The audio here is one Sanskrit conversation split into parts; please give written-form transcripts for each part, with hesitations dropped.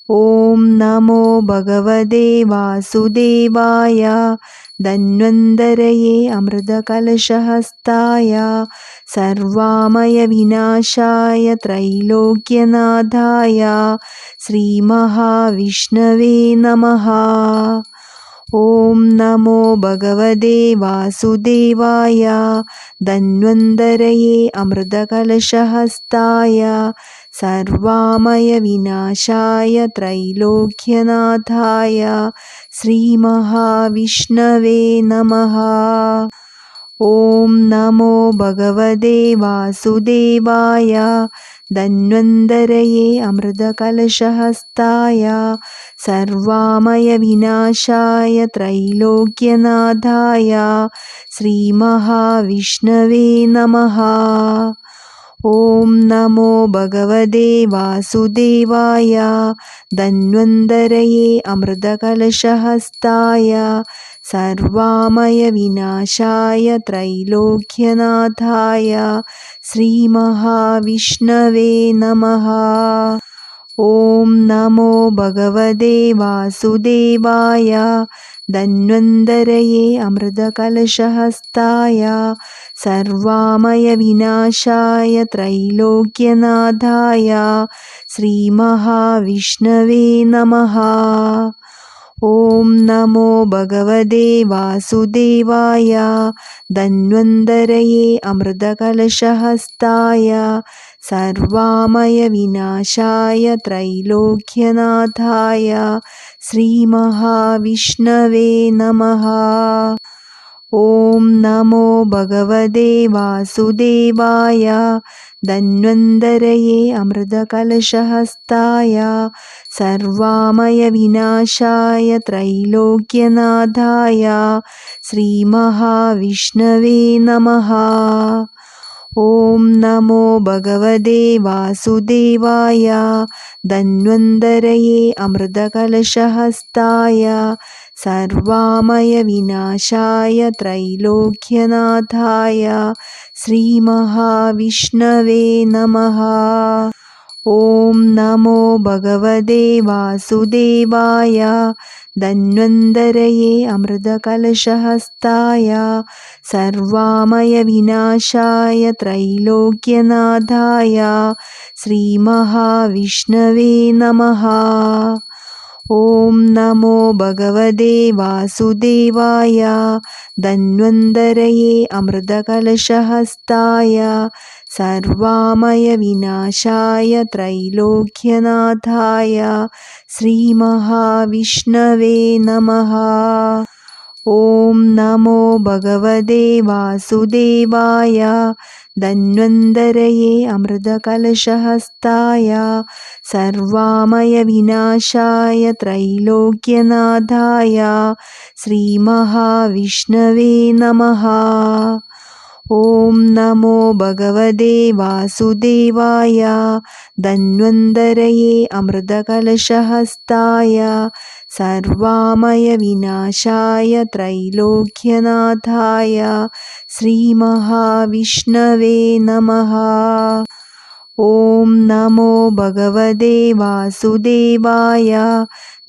ॐ नमो भगवते वासुदेवाय धन्वन्तरये अमृतकलशहस्ताय सर्वामयविनाशाय त्रैलोक्यनाथाय श्रीमहाविष्णवे नमः। ॐ नमो भगवते वासुदेवाय धन्वन्तरये अमृतकलशहस्ताय सर्वामयविनाशाय त्रैलोक्यनाथाय श्रीमहाविष्णवे नमः। ॐ नमो भगवते वासुदेवाय धन्वन्तरये अमृतकलशहस्ताय सर्वामयविनाशाय त्रैलोक्यनाथाय श्रीमहाविष्णवे नमः। ॐ नमो भगवते वासुदेवाय धन्वन्तरये अमृतकलशहस्ताय सर्वामयविनाशाय त्रैलोक्यनाथाय श्रीमहाविष्णवे नमः। ॐ नमो भगवते वासुदेवाय धन्वन्तरये अमृतकलशहस्ताय सर्वामयविनाशाय त्रैलोक्यनाथाय श्रीमहाविष्णवे नमः। ॐ नमो भगवते वासुदेवाय धन्वन्तरये अमृतकलशहस्ताय सर्वामयविनाशाय त्रैलोक्यनाथाय श्रीमहाविष्णवे नमः। ॐ नमो भगवते वासुदेवाय धन्वन्तरये अमृतकलशहस्ताय सर्वामयविनाशाय त्रैलोक्यनाथाय श्रीमहाविष्णवे नमः। ॐ नमो भगवते वासुदेवाय धन्वन्तरये अमृतकलशहस्ताय सर्वामयविनाशाय त्रैलोक्यनाथाय श्रीमहाविष्णवे नमः। ॐ नमो भगवते वासुदेवाय धन्वन्तरये अमृतकलशहस्ताय सर्वामयविनाशाय त्रैलोक्यनाथाय श्रीमहाविष्णवे नमः। ॐ नमो भगवते वासुदेवाय धन्वन्तरये अमृतकलशहस्ताय सर्वामयविनाशाय त्रैलोक्यनाथाय श्रीमहाविष्णवे नमः। ॐ नमो भगवते वासुदेवाय धन्वन्तरये अमृतकलशहस्ताय सर्वामयविनाशाय त्रैलोक्यनाथाय श्रीमहाविष्णवे नमः। ॐ नमो भगवते वासुदेवाय धन्वन्तरये अमृतकलशहस्ताय सर्वामयविनाशाय त्रैलोक्यनाथाय श्रीमहाविष्णवे नमः। ॐ नमो भगवते वासुदेवाय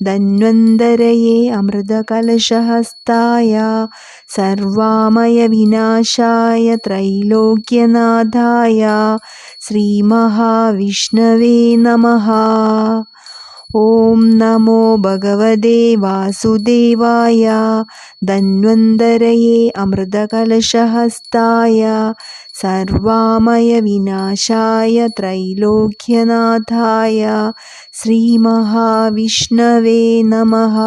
धन्वन्तरये अमृतकलशहस्ताय सर्वामयविनाशाय त्रैलोक्यनाथाय श्रीमहाविष्णवे नमः। ॐ नमो भगवते वासुदेवाय धन्वन्तरये अमृतकलशहस्ताय सर्वामयविनाशाय त्रैलोक्यनाथाय श्रीमहाविष्णवे नमः।